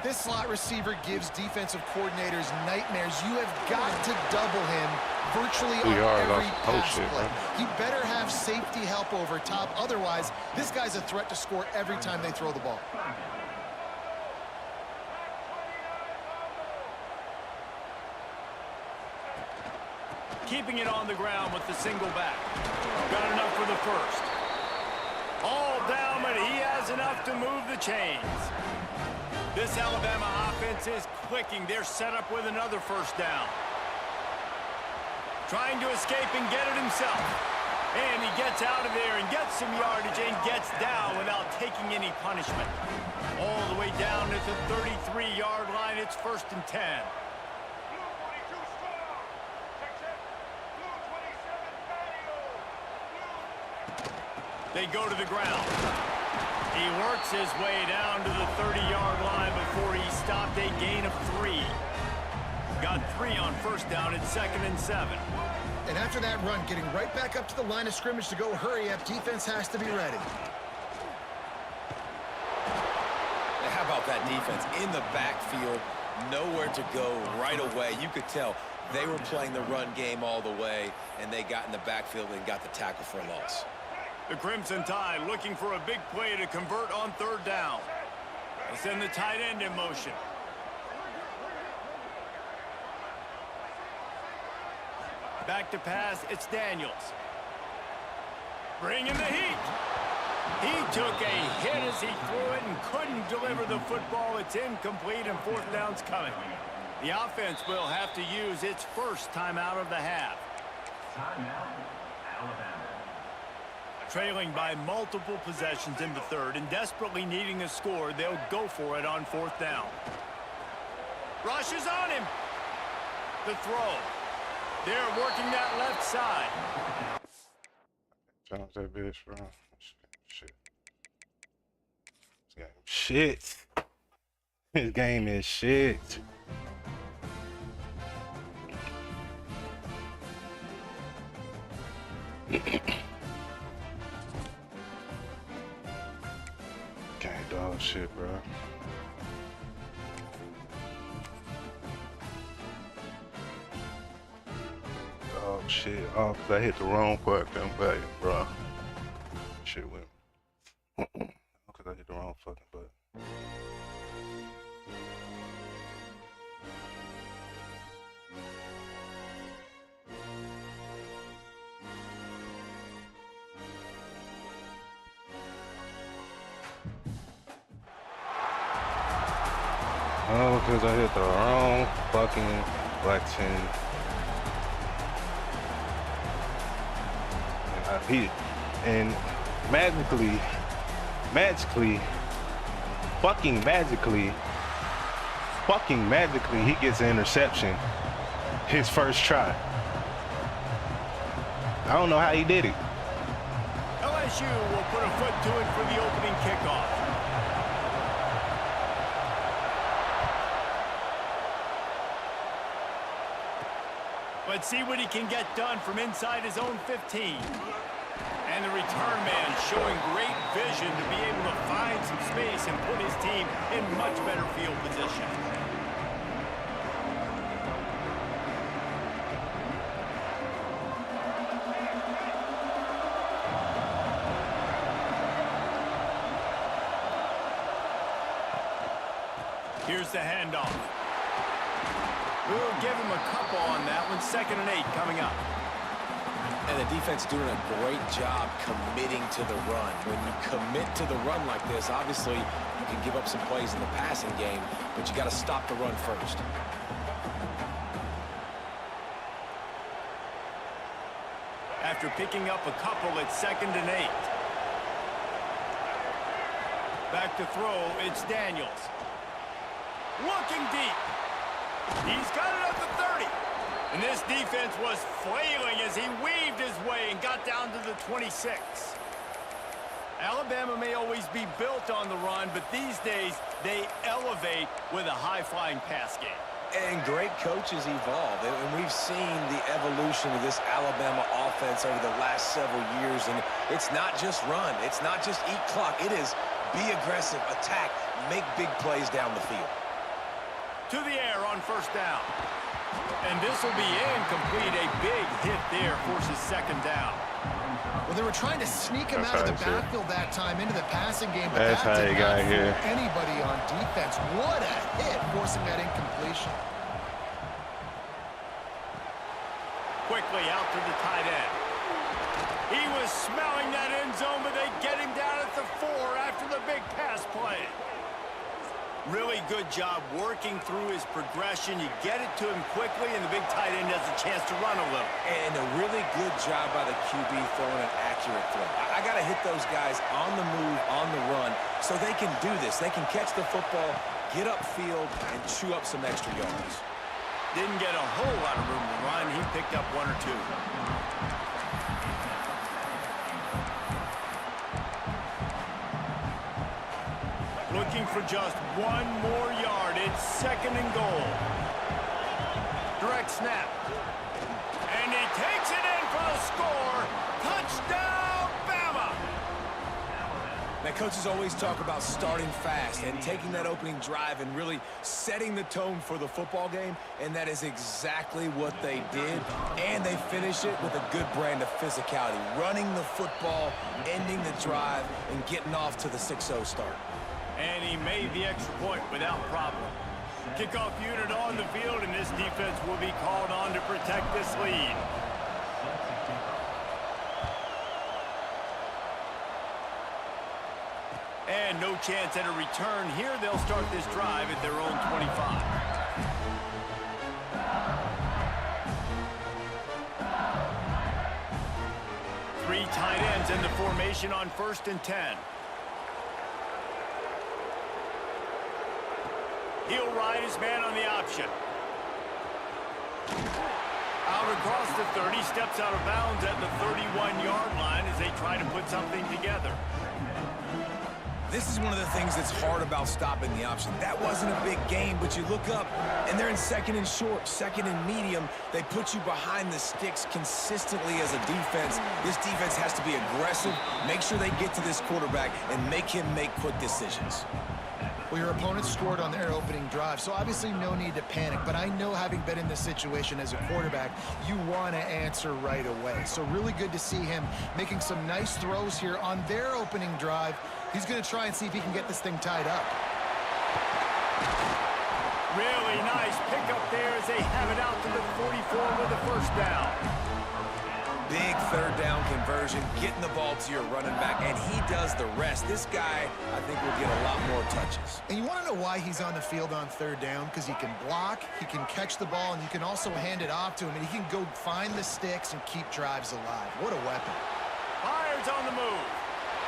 This slot receiver gives defensive coordinators nightmares. You have got to double him virtually on every pass play. He better have safety help over top. Otherwise, this guy's a threat to score every time they throw the ball. Keeping it on the ground with the single back. Got enough for the first. All down, but he has enough to move the chains. This Alabama offense is clicking. They're set up with another first down. Trying to escape and get it himself. And he gets out of there and gets some yardage and gets down without taking any punishment. All the way down at the 33-yard line. It's 1st and 10. They go to the ground. He works his way down to the 30-yard line before he stopped a gain of 3. Got 3 on first down at 2nd and 7. And after that run, getting right back up to the line of scrimmage to go hurry up, defense has to be ready. How about that defense in the backfield, nowhere to go right away. You could tell they were playing the run game all the way, and they got in the backfield and got the tackle for a loss. The Crimson Tide looking for a big play to convert on 3rd down. They send the tight end in motion. Back to pass, it's Daniels. Bringing the heat. He took a hit as he threw it and couldn't deliver the football. It's incomplete and 4th down's coming. The offense will have to use its first timeout of the half. Timeout, Alabama. Trailing by multiple possessions in the 3rd and desperately needing a score, they'll go for it on 4th down. Rushes on him. The throw. They're working that left side. Jump that bitch, bro. Shit. This game shit. This game is shit. Can't dog shit, bro. Dog shit. Oh, because I hit the wrong fucking button, bro. Shit went. Because I hit the wrong fucking button. Oh, because I hit the wrong fucking button. And I hit. And magically, he gets an interception. His first try. I don't know how he did it. LSU will put a foot to it for the opening kickoff. Let's see what he can get done from inside his own 15. And the return man showing great vision to be able to find some space and put his team in much better field position. Here's the handoff. We'll give him a couple on that one. 2nd and 8 coming up. And the defense doing a great job committing to the run. When you commit to the run like this, obviously you can give up some plays in the passing game, but you got to stop the run first. After picking up a couple, it's 2nd and 8. Back to throw, it's Daniels. Looking deep. He's got it at the 30. And this defense was flailing as he weaved his way and got down to the 26. Alabama may always be built on the run, but these days they elevate with a high-flying pass game. And great coaches evolve, and we've seen the evolution of this Alabama offense over the last several years, and it's not just run, it's not just eat clock, it is be aggressive, attack, make big plays down the field. To the air on 1st down. And this will be incomplete. A big hit there forces 2nd down. Well, they were trying to sneak him out of the backfield that time into the passing game, but that's how that you did got not here. fool anybody on defense. What a hit, forcing that incompletion. Quickly out to the tight end. He was smelling that end zone, but they get him down at the 4 after the big pass play. Really good job working through his progression. You get it to him quickly, and the big tight end has a chance to run a little. And a really good job by the QB throwing an accurate throw. I got to hit those guys on the move, on the run, so they can do this. They can catch the football, get upfield, and chew up some extra yards. Didn't get a whole lot of room to run. He picked up 1 or 2. Looking for just 1 more yard. It's 2nd and goal. Direct snap. And he takes it in for the score. Touchdown, Bama! Now, coaches always talk about starting fast and taking that opening drive and really setting the tone for the football game, and that is exactly what they did. And they finish it with a good brand of physicality, running the football, ending the drive, and getting off to the 6-0 start. And he made the extra point without problem. Kickoff unit on the field, and this defense will be called on to protect this lead. And no chance at a return here. They'll start this drive at their own 25. Three tight ends in the formation on 1st and 10. He'll ride his man on the option. Out across the 30, steps out of bounds at the 31-yard line as they try to put something together. This is one of the things that's hard about stopping the option. That wasn't a big gain, but you look up, and they're in second and short, second and medium. They put you behind the sticks consistently as a defense. This defense has to be aggressive, make sure they get to this quarterback, and make him make quick decisions. Well, your opponent scored on their opening drive, so obviously no need to panic. But I know, having been in this situation as a quarterback, you want to answer right away. So really good to see him making some nice throws here on their opening drive. He's going to try and see if he can get this thing tied up. Really nice pickup there as they have it out to the 44 with a first down. Big third down conversion, getting the ball to your running back, and he does the rest. This guy, I think, will get a lot more touches. And you want to know why he's on the field on third down? Because he can block, he can catch the ball, and you can also hand it off to him, and he can go find the sticks and keep drives alive. What a weapon. Fires on the move.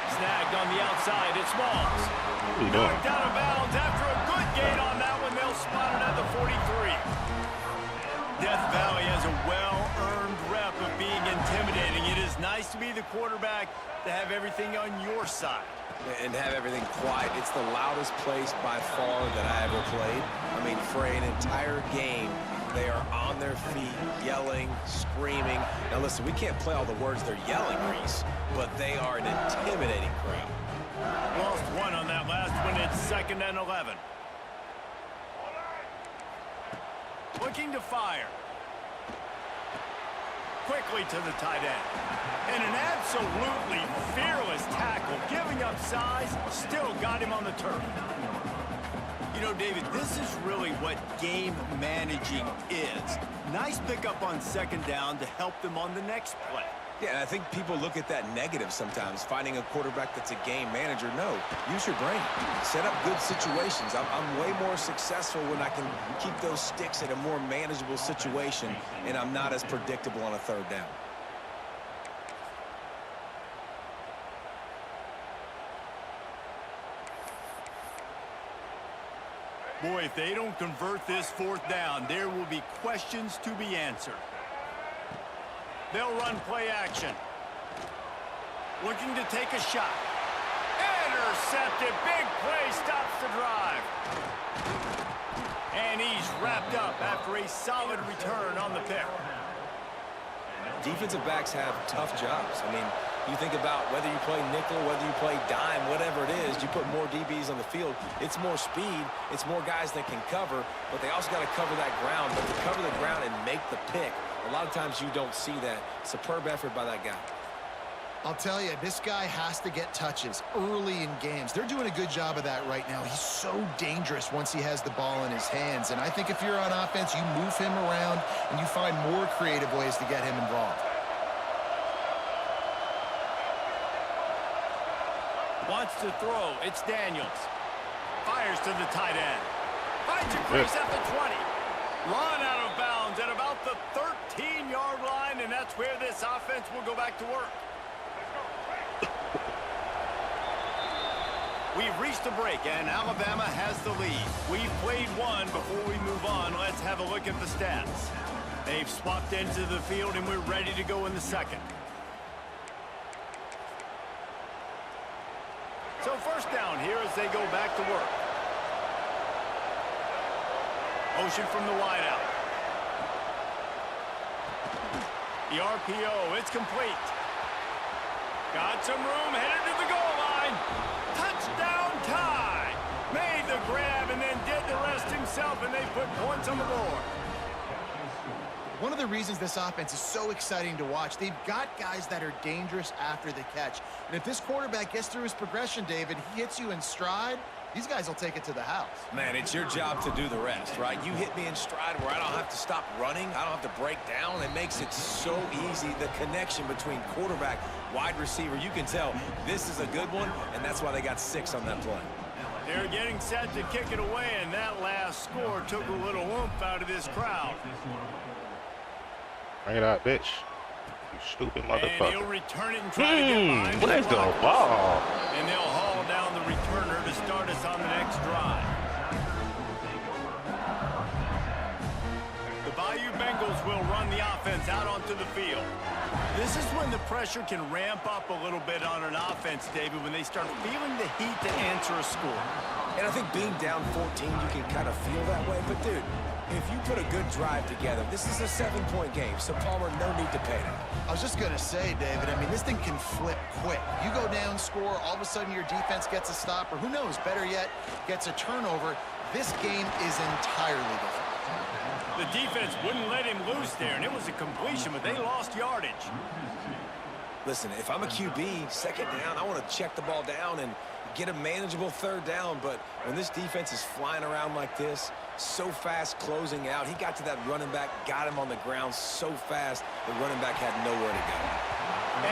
Snagged on the outside. It's Smalls. Knocked out of bounds after a good gain on that one. They'll spot it at the 43. Death Valley has a well-earned rep of being intimidating. It is nice to be the quarterback, to have everything on your side. And have everything quiet. It's the loudest place by far that I ever played. I mean, for an entire game, they are on their feet, yelling, screaming. Now listen, we can't play all the words they're yelling, Reese, but they are an intimidating crowd. Lost one on that last one. It's 2nd and 11. Looking to fire. Quickly to the tight end. And an absolutely fearless tackle, giving up size, still got him on the turf. You know, David, this is really what game managing is. Nice pickup on 2nd down to help them on the next play. Yeah, and I think people look at that negative sometimes, finding a quarterback that's a game manager. No, use your brain. Set up good situations. I'm way more successful when I can keep those sticks in a more manageable situation, and I'm not as predictable on a third down. Boy, if they don't convert this 4th down, there will be questions to be answered. They'll run play action. Looking to take a shot. Intercepted. Big play stops the drive. And he's wrapped up after a solid return on the pick. Defensive backs have tough jobs. I mean, you think about whether you play nickel, whether you play dime, whatever it is, you put more DBs on the field. It's more speed. It's more guys that can cover, but they also got to cover that ground. But to cover the ground and make the pick, a lot of times you don't see that. Superb effort by that guy. I'll tell you, this guy has to get touches early in games. They're doing a good job of that right now. He's so dangerous once he has the ball in his hands. And I think if you're on offense, you move him around and you find more creative ways to get him involved. Wants to throw. It's Daniels. Fires to the tight end. Finds a crease at the 20. Run out of bounds at about the 13-yard line, and that's where this offense will go back to work. We've reached a break, and Alabama has the lead. We've played one. Before we move on, let's have a look at the stats. They've swapped into the field, and we're ready to go in the second. So 1st down here as they go back to work. Motion from the wideout. The RPO, it's complete. Got some room, headed to the goal line. Touchdown tie. Made the grab and then did the rest himself, and they put points on the board. One of the reasons this offense is so exciting to watch, they've got guys that are dangerous after the catch. And if this quarterback gets through his progression, David, he hits you in stride, these guys will take it to the house. Man, it's your job to do the rest, right? You hit me in stride where I don't have to stop running. I don't have to break down. It makes it so easy. The connection between quarterback, wide receiver, you can tell this is a good one, and that's why they got 6 on that play. They're getting set to kick it away, and that last score took a little oomph out of this crowd. Bring it out, bitch. You stupid motherfucker. And he'll return it and try to get behind the Let's go blockers. ball. And they'll haul down the returner to start us on the next drive. The Bayou Bengals will run the offense out onto the field. This is when the pressure can ramp up a little bit on an offense, David, when they start feeling the heat to answer a score. And I think being down 14, you can kind of feel that way. But, dude, if you put a good drive together, this is a 7-point game, so Palmer, no need to panic. I was just going to say, David, I mean, this thing can flip quick. You go down, score, all of a sudden your defense gets a stop, or who knows, better yet, gets a turnover. This game is entirely different. The defense wouldn't let him loose there, and it was a completion, but they lost yardage. Listen, if I'm a QB, second down, I want to check the ball down and get a manageable third down. But when this defense is flying around like this, so fast closing out, he got to that running back, got him on the ground so fast, the running back had nowhere to go.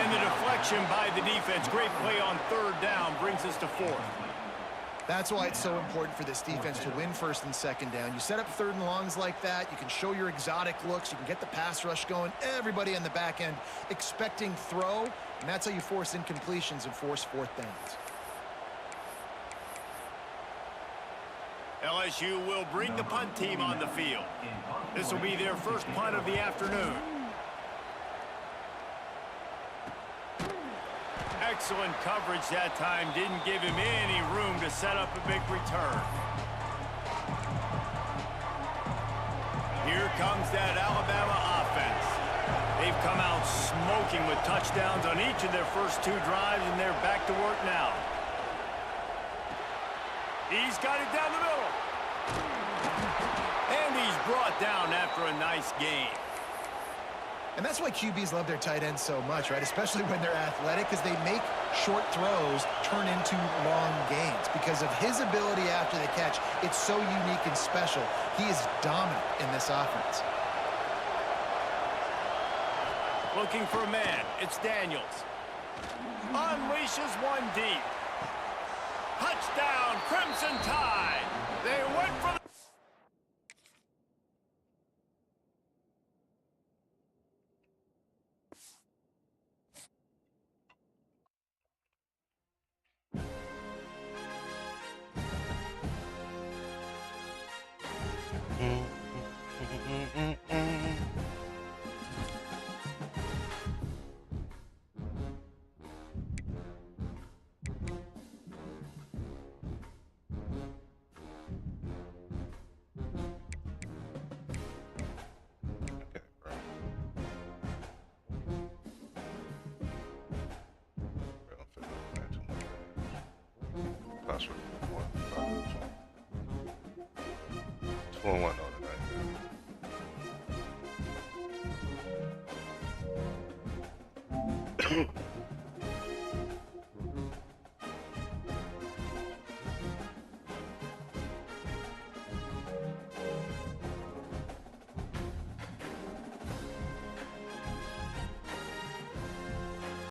And the deflection by the defense, great play on third down, brings us to fourth. That's why it's so important for this defense to win first and second down. You set up third and longs like that, you can show your exotic looks, you can get the pass rush going, everybody on the back end expecting throw, and that's how you force incompletions and force fourth downs. LSU will bring the punt team on the field. This will be their first punt of the afternoon. Excellent coverage that time. Didn't give him any room to set up a big return. Here comes that Alabama offense. They've come out smoking with touchdowns on each of their first 2 drives, and they're back to work now. He's got it down the middle. And he's brought down after a nice game. And that's why QBs love their tight ends so much, right? Especially when they're athletic, because they make short throws turn into long gains. Because of his ability after the catch, it's so unique and special. He is dominant in this offense. Looking for a man. It's Daniels. Unleashes one deep. Touchdown, Crimson Tide. They went for the... That's what it's 4-1 on tonight.